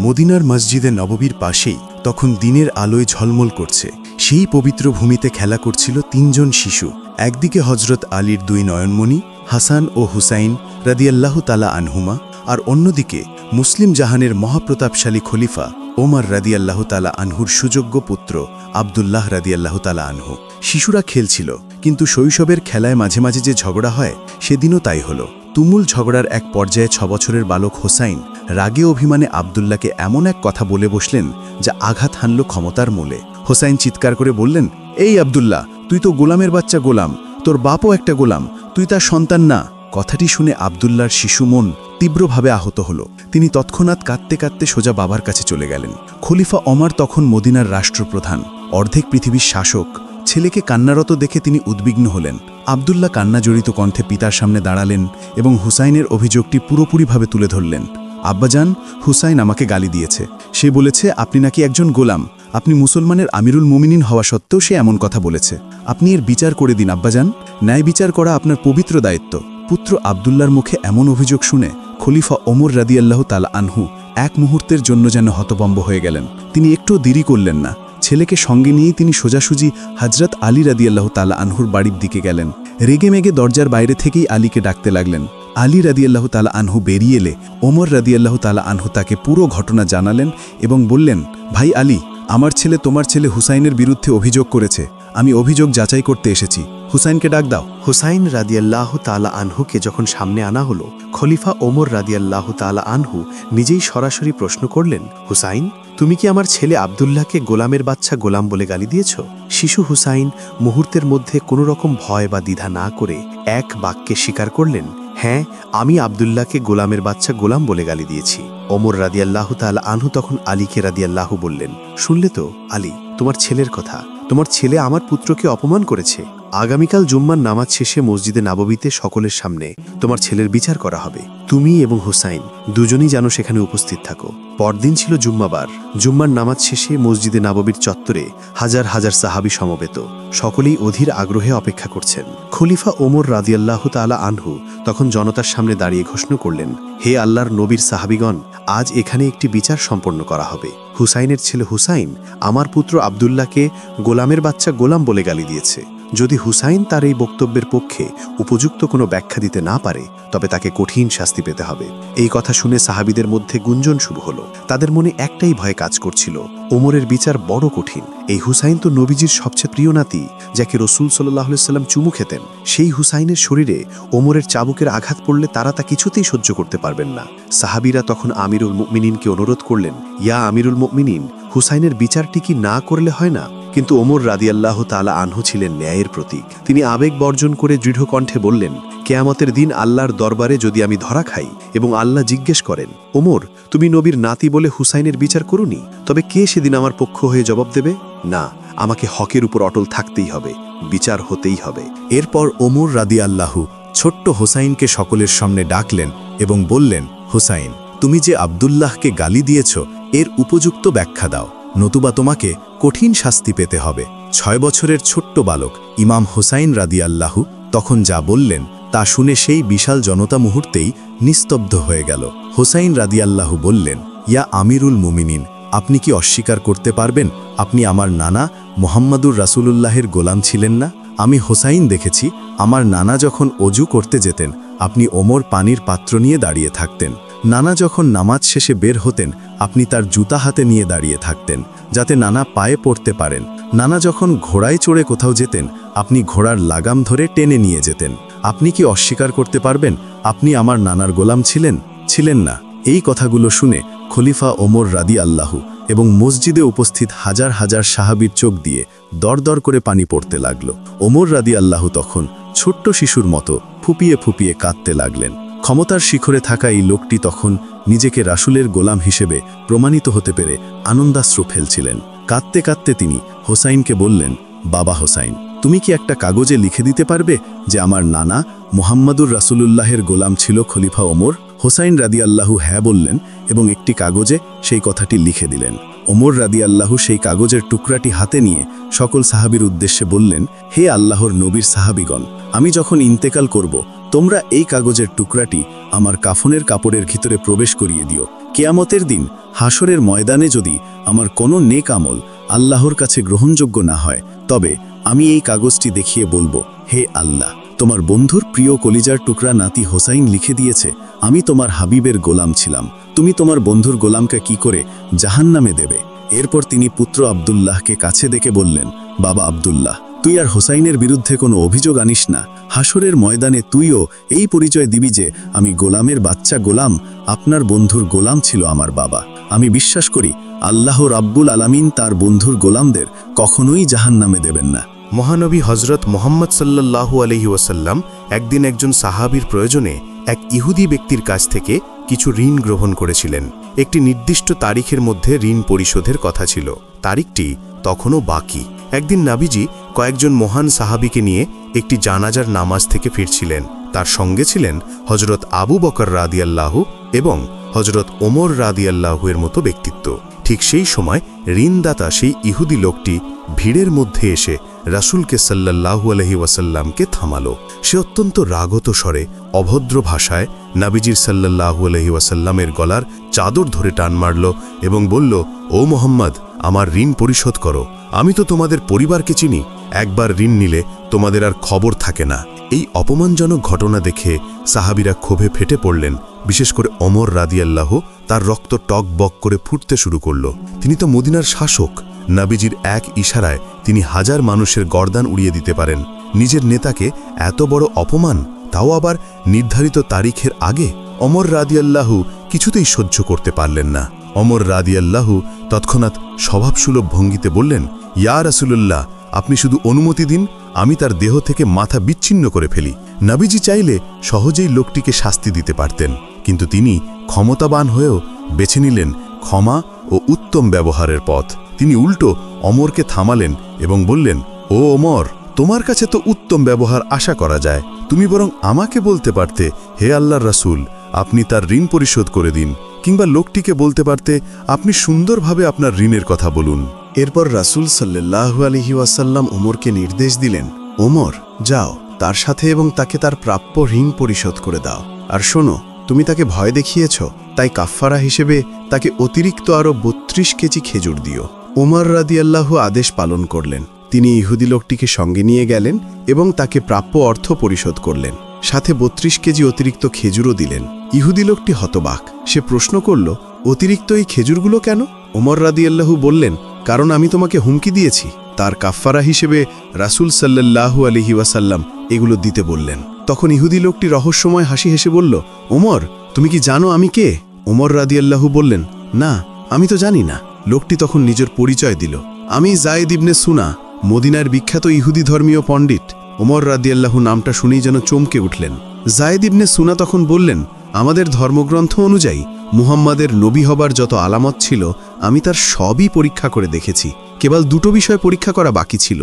মদিনার মসজিদে নববীর পাশেই তখন দিনের আলোয় ঝলমল করছে। সেই পবিত্র ভূমিতে খেলা করছিল তিনজন শিশু। একদিকে হজরত আলীর দুই নয়নমণি হাসান ও হুসাইন রাদিয়াল্লাহু তাআলা আনহুমা, আর অন্যদিকে মুসলিম জাহানের মহাপ্রতাপশালী খলিফা ওমর রাদিয়াল্লাহু তাআলা আনহুর সুযোগ্য পুত্র আবদুল্লাহ রাদিয়াল্লাহু তাআলা আনহু। শিশুরা খেলছিল, কিন্তু শৈশবের খেলায় মাঝে মাঝে যে ঝগড়া হয় সেদিনও তাই হলো। তুমুল ঝগড়ার এক পর্যায়ে 6 বছরের বালক হোসাইন রাগে অভিমানে আবদুল্লাহকে এমন এক কথা বলে বসলেন যা আঘাত হানল ক্ষমতার মূলে। হোসাইন চিৎকার করে বললেন, এই আবদুল্লাহ, তুই তো গোলামের বাচ্চা গোলাম, তোর বাপও একটা গোলাম, তুই তার সন্তান না। কথাটি শুনে আবদুল্লাহর শিশু মন তীব্রভাবে আহত হল। তিনি তৎক্ষণাৎ কাঁদতে কাঁদতে সোজা বাবার কাছে চলে গেলেন। খলিফা ওমর তখন মদিনার রাষ্ট্রপ্রধান, অর্ধেক পৃথিবীর শাসক। ছেলেকে কান্নারত দেখে তিনি উদ্বিগ্ন হলেন। আবদুল্লাহ কান্নাজড়িত কণ্ঠে পিতার সামনে দাঁড়ালেন এবং হুসাইনের অভিযোগটি পুরোপুরিভাবে তুলে ধরলেন। আব্বাজান, হুসাইন আমাকে গালি দিয়েছে। সে বলেছে আপনি নাকি একজন গোলাম, আপনি মুসলমানের আমিরুল মুমিনিন হওয়া সত্ত্বেও সে এমন কথা বলেছে। আপনি এর বিচার করে দিন আব্বাজান, ন্যায় বিচার করা আপনার পবিত্র দায়িত্ব। পুত্র আবদুল্লাহর মুখে এমন অভিযোগ শুনে খলিফা ওমর রাদিয়াল্লাহু তাআলা আনহু এক মুহূর্তের জন্য যেন হতভম্ব হয়ে গেলেন। তিনি একটু দেরি করলেন না। ছেলেকে সঙ্গে নিয়েই তিনি সোজাসুজি হযরত আলী রাদিয়াল্লাহু তাআলা আনহুর বাড়ির দিকে গেলেন। রেগেমেগে দরজার বাইরে থেকেই আলীকে ডাকতে লাগলেন। আলী রাদিয়াল্লাহু তাআলা আনহু বেরিয়ে এলে ওমর রাদিয়াল্লাহু তাআলা আনহু তাকে পুরো ঘটনা জানালেন এবং বললেন, ভাই আলী, আমার ছেলে তোমার ছেলে হুসাইনের বিরুদ্ধে অভিযোগ করেছে। আমি অভিযোগ যাচাই করতে এসেছি। হুসাইনকে ডাক দাও। হুসাইন রাদিয়াল্লাহু তাআলা আনহুকে যখন সামনে আনা হলো, খলিফা ওমর রাদিয়াল্লাহু তাআলা আনহু নিজেই সরাসরি প্রশ্ন করলেন, হুসাইন, তুমি কি আমার ছেলে আবদুল্লাহকে গোলামের বাচ্চা গোলাম বলে গালি দিয়েছ? শিশু হুসাইন মুহূর্তের মধ্যে কোনো রকম ভয় বা দ্বিধা না করে এক বাক্যে স্বীকার করলেন, হ্যাঁ, আমি আবদুল্লাহকে গোলামের বাচ্চা গোলাম বলে গালি দিয়েছি। ওমর রাদিয়াল্লাহু তাআলা আনহু তখন আলীকে রাদিয়াল্লাহু বললেন, শুনলে তো আলী, তোমার ছেলের কথা। তোমার ছেলে আমার পুত্রকে অপমান করেছে। আগামীকাল জুম্মার নামাজ শেষে মসজিদে নাববীতে সকলের সামনে তোমার ছেলের বিচার করা হবে। তুমি এবং হুসাইন দুজনেই যেন সেখানে উপস্থিত থাকো। পরদিন ছিল জুম্মাবার। জুম্মার নামাজ শেষে মসজিদে নাববীর চত্বরে হাজার হাজার সাহাবী সমবেত। সকলেই অধীর আগ্রহে অপেক্ষা করছেন। খলিফা ওমর রাদিয়াল্লাহু তাআলা আনহু তখন জনতার সামনে দাঁড়িয়ে ঘোষণা করলেন, হে আল্লাহর নবীর সাহাবীগণ, আজ এখানে একটি বিচার সম্পন্ন করা হবে। হুসাইনের ছেলে হুসাইন আমার পুত্র আবদুল্লাহকে গোলামের বাচ্চা গোলাম বলে গালি দিয়েছে। যদি হুসাইন তার এই বক্তব্যের পক্ষে উপযুক্ত কোনো ব্যাখ্যা দিতে না পারে, তবে তাকে কঠিন শাস্তি পেতে হবে। এই কথা শুনে সাহাবীদের মধ্যে গুঞ্জন শুরু হলো। তাদের মনে একটাই ভয় কাজ করছিল, ওমরের বিচার বড় কঠিন। এই হুসাইন তো নবীজির সবচেয়ে প্রিয় নাতি, যাকে রাসূল সাল্লাল্লাহু আলাইহি ওয়াসাল্লাম চুমু খেতেন। সেই হুসাইনের শরীরে ওমরের চাবুকের আঘাত পড়লে তারা তা কিছুতেই সহ্য করতে পারবেন না। সাহাবীরা তখন আমিরুল মুমিনিনকে অনুরোধ করলেন, ইয়া আমিরুল মুমিনিন, হুসাইনের বিচারটি কি না করলে হয় না? কিন্তু ওমর রাদিয়াল্লাহু তাআলা আনহু ছিলেন ন্যায়ের প্রতীক। তিনি আবেগ বর্জন করে দৃঢ় কণ্ঠে বললেন, কিয়ামতের দিন আল্লাহর দরবারে যদি আমি ধরা খাই এবং আল্লাহ জিজ্ঞেস করেন, ওমর, তুমি নবীর নাতি বলে হুসাইনের বিচার করুনি, তবে কে সেদিন আমার পক্ষ হয়ে জবাব দেবে? না, আমাকে হকের উপর অটল থাকতেই হবে, বিচার হতেই হবে। এরপর ওমর রাদিয়াল্লাহু ছোট্ট হোসাইনকে সকলের সামনে ডাকলেন এবং বললেন, হোসাইন, তুমি যে আবদুল্লাহকে গালি দিয়েছ এর উপযুক্ত ব্যাখ্যা দাও, নতুবা তোমাকে কঠিন শাস্তি পেতে হবে। 6 বছরের ছোট্ট বালক ইমাম হোসাইন রাদিয়াল্লাহু তখন যা বললেন তা শুনে সেই বিশাল জনতা মুহূর্তেই নিস্তব্ধ হয়ে গেল। হোসাইন রাদিয়াল্লাহু বললেন, ইয়া আমিরুল মুমিনিন, আপনি কি অস্বীকার করতে পারবেন আপনি আমার নানা মুহাম্মাদুর রাসূলুল্লাহের গোলাম ছিলেন না? আমি হোসাইন দেখেছি, আমার নানা যখন অজু করতে যেতেন আপনি ওমর পানির পাত্র নিয়ে দাঁড়িয়ে থাকতেন। নানা যখন নামাজ শেষে বের হতেন আপনি তার জুতা হাতে নিয়ে দাঁড়িয়ে থাকতেন, যাতে নানা পায়ে পড়তে পারেন। নানা যখন ঘোড়ায় চড়ে কোথাও যেতেন আপনি ঘোড়ার লাগাম ধরে টেনে নিয়ে যেতেন। আপনি কি অস্বীকার করতে পারবেন আপনি আমার নানার গোলাম ছিলেন? ছিলেন না। এই কথাগুলো শুনে খলিফা ওমর রাদিয়াল্লাহু এবং মসজিদে উপস্থিত হাজার হাজার সাহাবীর চোখ দিয়ে দরদর করে পানি পড়তে লাগল। ওমর রাদিয়াল্লাহু তখন ছোট্ট শিশুর মতো ফুপিয়ে ফুপিয়ে কাঁদতে লাগলেন। ক্ষমতার শিখরে থাকা এই লোকটি তখন নিজেকে রাসূলের গোলাম হিসেবে প্রমাণিত হতে পেরে আনন্দাশ্রু ফেলছিলেন। কাঁদতে কাঁদতে তিনি হোসাইনকে বললেন, বাবা হোসাইন, তুমি কি একটা কাগজে লিখে দিতে পারবে যে আমার নানা মুহাম্মাদুর রাসূলুল্লাহের গোলাম ছিল খলিফা ওমর? হোসাইন রাদিয়াল্লাহু হ্যাঁ বললেন এবং একটি কাগজে সেই কথাটি লিখে দিলেন। ওমর রাদিয়াল্লাহু সেই কাগজের টুকরাটি হাতে নিয়ে সকল সাহাবীর উদ্দেশ্যে বললেন, হে আল্লাহর নবীর সাহাবীগণ, আমি যখন ইন্তেকাল করব তোমরা এই কাগজের টুকরাটি আমার কাফনের কাপড়ের ভিতরে প্রবেশ করিয়ে দিও। কেয়ামতের দিন হাসরের ময়দানে যদি আমার কোনো নেক আমল আল্লাহর কাছে গ্রহণযোগ্য না হয়, তবে আমি এই কাগজটি দেখিয়ে বলবো, হে আল্লাহ, তোমার বন্ধুর প্রিয় কলিজার টুকরা নাতি হোসাইন লিখে দিয়েছে, আমি তোমার হাবিবের গোলাম ছিলাম, তুমি তোমার বন্ধুর গোলামকে কি করে জাহান্নামে দেবে। এরপর তিনি পুত্র আব্দুল্লাহকে কাছে ডেকে বললেন, বাবা আব্দুল্লাহ, তুই আর হোসাইনের বিরুদ্ধে কোনো অভিযোগ আনিস না। হাসরের ময়দানে তুইও এই পরিচয় দিবি যে আমি গোলামের বাচ্চা গোলাম, আপনার বন্ধুর গোলাম ছিল আমার বাবা। আমি বিশ্বাস করি আল্লাহ রাব্বুল আলামিন তার বন্ধুর গোলামদের কখনোই জাহান্নামে দেবেন না। মহানবী হজরত মোহাম্মদ সাল্লাল্লাহু আলাইহি ওয়াসাল্লাম একদিন একজন সাহাবীর প্রয়োজনে এক ইহুদি ব্যক্তির কাছ থেকে কিছু ঋণ গ্রহণ করেছিলেন। একটি নির্দিষ্ট তারিখের মধ্যে ঋণ পরিশোধের কথা ছিল। তারিখটি তখনও বাকি। একদিন নবীজি কয়েকজন মহান সাহাবীকে নিয়ে একটি জানাজার নামাজ থেকে ফিরছিলেন। তার সঙ্গে ছিলেন হজরত আবু বকর রাদিয়াল্লাহু এবং হজরত ওমর রাদিয়াল্লাহু এর মতো ব্যক্তিত্ব। ঠিক সেই সময় ঋণদাতা সেই ইহুদি লোকটি ভিড়ের মধ্যে এসে রাসূলকে সাল্লাল্লাহু আলাইহি ওয়াসাল্লামকে থামালো। সে অত্যন্ত রাগত স্বরে অভদ্র ভাষায় নবীজির সাল্লাল্লাহু আলাইহি ওয়াসাল্লামের গলার চাদর ধরে টান মারল এবং বলল, ও মোহাম্মদ, আমার ঋণ পরিশোধ করো। আমি তো তোমাদের পরিবারকে চিনি, একবার ঋণ নিলে তোমাদের আর খবর থাকে না। এই অপমানজনক ঘটনা দেখে সাহাবীরা ক্ষোভে ফেটে পড়লেন। বিশেষ করে ওমর রাদিয়াল্লাহু, তার রক্ত টক বক করে ফুটতে শুরু করল। তিনি তো মদিনার শাসক। নবীজির এক ইশারায় তিনি হাজার মানুষের গর্দান উড়িয়ে দিতে পারেন। নিজের নেতাকে এত বড় অপমান, তাও আবার নির্ধারিত তারিখের আগে। ওমর রাদিয়াল্লাহু কিছুতেই সহ্য করতে পারলেন না। ওমর রাদিয়াল্লাহু তৎক্ষণাৎ স্বভাবসুলভ ভঙ্গিতে বললেন, ইয়া রাসূলুল্লাহ, আপনি শুধু অনুমতি দিন, আমি তার দেহ থেকে মাথা বিচ্ছিন্ন করে ফেলি। নবীজি চাইলে সহজেই লোকটিকে শাস্তি দিতে পারতেন, কিন্তু তিনি ক্ষমতাবান হয়েও বেছে নিলেন ক্ষমা ও উত্তম ব্যবহারের পথ। তিনি উল্টো ওমরকে থামালেন এবং বললেন, ও ওমর, তোমার কাছে তো উত্তম ব্যবহার আশা করা যায়। তুমি বরং আমাকে বলতে পারতে, হে আল্লাহর রাসূল, আপনি তার ঋণ পরিশোধ করে দিন, কিংবা লোকটিকে বলতে পারতে, আপনি সুন্দরভাবে আপনার ঋণের কথা বলুন। এরপর রাসূল সাল্লাল্লাহু আলাইহি ওয়াসাল্লাম ওমরকে নির্দেশ দিলেন, ওমর, যাও, তার সাথে এবং তাকে তার প্রাপ্য ঋণ পরিশোধ করে দাও। আর শোনো, তুমি তাকে ভয় দেখিয়েছ, তাই কাফফারা হিসেবে তাকে অতিরিক্ত আরও 32 কেজি খেজুর দিও। ওমর রাদিয়াল্লাহু আদেশ পালন করলেন। তিনি ইহুদি লোকটিকে সঙ্গে নিয়ে গেলেন এবং তাকে প্রাপ্য অর্থ পরিশোধ করলেন। সাথে 32 কেজি অতিরিক্ত খেজুরও দিলেন। ইহুদি লোকটি হতবাক। সে প্রশ্ন করল, অতিরিক্ত এই খেজুরগুলো কেন? ওমর রাদিয়াল্লাহু বললেন, কারণ আমি তোমাকে হুমকি দিয়েছি। তার কাফফারা হিসেবে রাসূল সাল্লাল্লাহু আলাইহি ওয়াসাল্লাম এগুলো দিতে বললেন। তখন ইহুদি লোকটি রহস্যময় হাসি হেসে বলল, ওমর, তুমি কি জানো আমি কে? ওমর রাদিয়াল্লাহু বললেন, না, আমি তো জানি না। লোকটি তখন নিজের পরিচয় দিল, আমি যায়েদ ইবনে সুনা, মদিনার বিখ্যাত ইহুদি ধর্মীয় পণ্ডিত। ওমর রাদিয়াল্লাহু নামটা শুনেই যেন চমকে উঠলেন। যায়েদ ইবনে সুনা তখন বললেন, আমাদের ধর্মগ্রন্থ অনুযায়ী মুহাম্মাদের নবী হবার যত আলামত ছিল আমি তার সবই পরীক্ষা করে দেখেছি। কেবল দুটো বিষয় পরীক্ষা করা বাকি ছিল।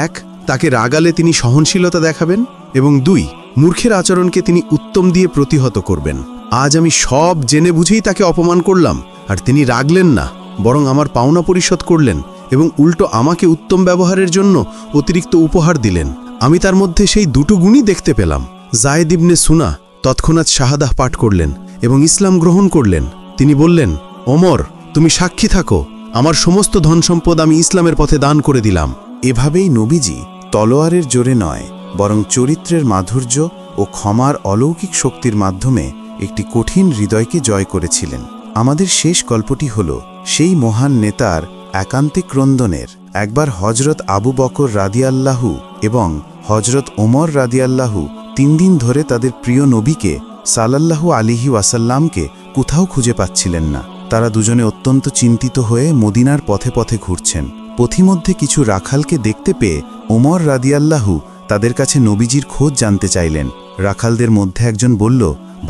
এক, তাকে রাগালে তিনি সহনশীলতা দেখাবেন, এবং দুই, মূর্খের আচরণকে তিনি উত্তম দিয়ে প্রতিহত করবেন। আজ আমি সব জেনে বুঝেই তাকে অপমান করলাম, আর তিনি রাগলেন না, বরং আমার পাওনা পরিশোধ করলেন এবং উল্টো আমাকে উত্তম ব্যবহারের জন্য অতিরিক্ত উপহার দিলেন। আমি তার মধ্যে সেই দুটো গুণই দেখতে পেলাম। যায়েদ ইবনে সুনা তৎক্ষণাৎ শাহাদাহ পাঠ করলেন এবং ইসলাম গ্রহণ করলেন। তিনি বললেন, ওমর, তুমি সাক্ষী থাকো, আমার সমস্ত ধন সম্পদ আমি ইসলামের পথে দান করে দিলাম। এভাবেই নবীজি তলোয়ারের জোরে নয়, বরং চরিত্রের মাধুর্য ও ক্ষমার অলৌকিক শক্তির মাধ্যমে একটি কঠিন হৃদয়কে জয় করেছিলেন। আমাদের শেষ গল্পটি হল সেই মহান নেতার একান্তিক ক্রন্দনের। একবার হজরত আবু বকর রাদিয়াল্লাহু এবং হজরত ওমর রাদিয়াল্লাহু 3 দিন ধরে তাদের প্রিয় নবীকে সাল্লাল্লাহু আলাইহি ওয়াসাল্লামকে কোথাও খুঁজে পাচ্ছিলেন না। তারা দুজনে অত্যন্ত চিন্তিত হয়ে মদিনার পথে পথে ঘুরছেন। পথিমধ্যে কিছু রাখালকে দেখতে পেয়ে ওমর রাদিয়াল্লাহু তাদের কাছে নবীজির খোঁজ জানতে চাইলেন। রাখালদের মধ্যে একজন বলল,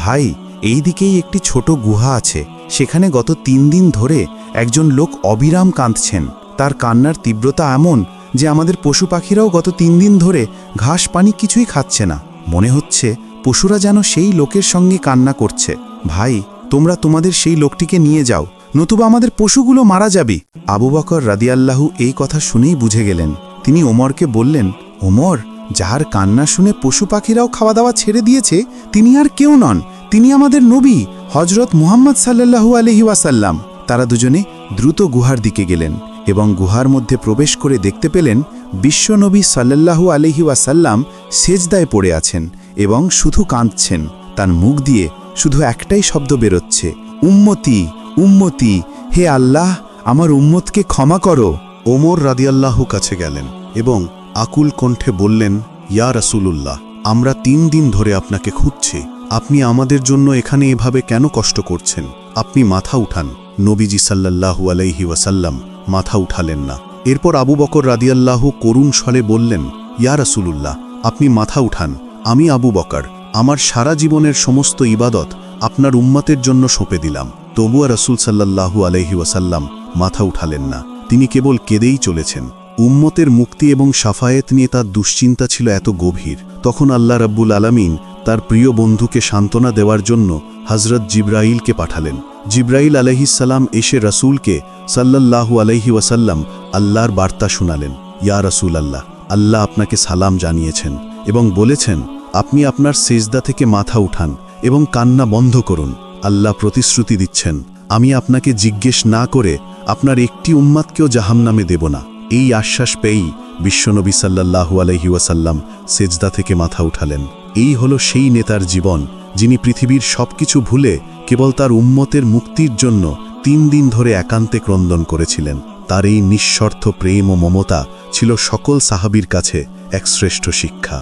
ভাই, এই দিকেই একটি ছোট গুহা আছে, সেখানে গত 3 দিন ধরে একজন লোক অবিরাম কাঁদছেন। তার কান্নার তীব্রতা এমন যে আমাদের পশু পাখিরাও গত 3 দিন ধরে ঘাস পানি কিছুই খাচ্ছে না। মনে হচ্ছে পশুরা যেন সেই লোকের সঙ্গে কান্না করছে। ভাই, তোমরা তোমাদের সেই লোকটিকে নিয়ে যাও, নতুবা আমাদের পশুগুলো মারা যাবে। আবু বকর রাদিয়াল্লাহু এই কথা শুনেই বুঝে গেলেন। তিনি ওমরকে বললেন, ওমর, যার কান্না শুনে পশু পাখিরাও খাওয়া দাওয়া ছেড়ে দিয়েছে, তিনি আর কেউ নন, তিনি আমাদের নবী হজরত মুহাম্মদ সাল্লাল্লাহু আলাইহি ওয়াসাল্লাম। তারা দুজনে দ্রুত গুহার দিকে গেলেন এবং গুহার মধ্যে প্রবেশ করে দেখতে পেলেন বিশ্বনবী সাল্লাল্লাহু আলাইহি ওয়াসাল্লাম সেজদায় পড়ে আছেন এবং শুধু কাঁদছেন। তার মুখ দিয়ে শুধু একটাই শব্দ বেরোচ্ছে, উম্মতি উম্মতি, হে আল্লাহ আমার উম্মতকে ক্ষমা করো। ওমর রাদিয়াল্লাহু কাছে গেলেন এবং আকুল কণ্ঠে বললেন, ইয়া রাসূলুল্লাহ, আমরা 3 দিন ধরে আপনাকে খুঁজছি। আপনি আমাদের জন্য এখানে এভাবে কেন কষ্ট করছেন? আপনি মাথা উঠান। নবীজি সাল্লাল্লাহু আলাইহি ওয়াসাল্লাম মাথা উঠালেন না। এরপর আবু বকর রাদিয়াল্লাহু করুণ স্বরে বললেন, ইয়া রাসূলুল্লাহ, আপনি মাথা উঠান। আমি আবু বকর আমার সারা জীবনের সমস্ত ইবাদত আপনার উম্মতের জন্য সঁপে দিলাম। তবুও রাসূল সাল্লাল্লাহু আলাইহি ওয়াসাল্লাম মাথা উঠালেন না। তিনি কেবল কেঁদেই চলেছেন। উম্মতের মুক্তি এবং সাফায়েত নিয়ে তার দুশ্চিন্তা ছিল এত গভীর। তখন আল্লাহ রাব্বুল আলামিন তার প্রিয় বন্ধুকে সান্ত্বনা দেওয়ার জন্য হযরত জিবরাইলকে পাঠালেন। জিবরাইল আলাইহিসসালাম এসে রাসূলকে সাল্লাল্লাহু আলাইহি ওয়াসাল্লাম আল্লাহর বার্তা শোনালেন। ইয়া রাসূলাল্লাহ, আল্লাহ আপনাকে সালাম জানিয়েছেন এবং বলেছেন আপনি আপনার সেজদা থেকে মাথা উঠান এবং কান্না বন্ধ করুন। আল্লাহ প্রতিশ্রুতি দিচ্ছেন, আমি আপনাকে জিজ্ঞেস না করে আপনার একটি উম্মাতকেও জাহান্নামে দেব না। এই আশ্বাস পেয়েই বিশ্বনবী সাল্লাল্লাহু আলাইহি ওয়াসাল্লাম সেজদা থেকে মাথা উঠালেন। এই হলো সেই নেতার জীবন, যিনি পৃথিবীর সবকিছু ভুলে কেবল তার উম্মতের মুক্তির জন্য 3 দিন ধরে একান্তে ক্রন্দন করেছিলেন। তার এই নিঃস্বার্থ প্রেম ও মমতা ছিল সকল সাহাবীর কাছে এক শ্রেষ্ঠ শিক্ষা।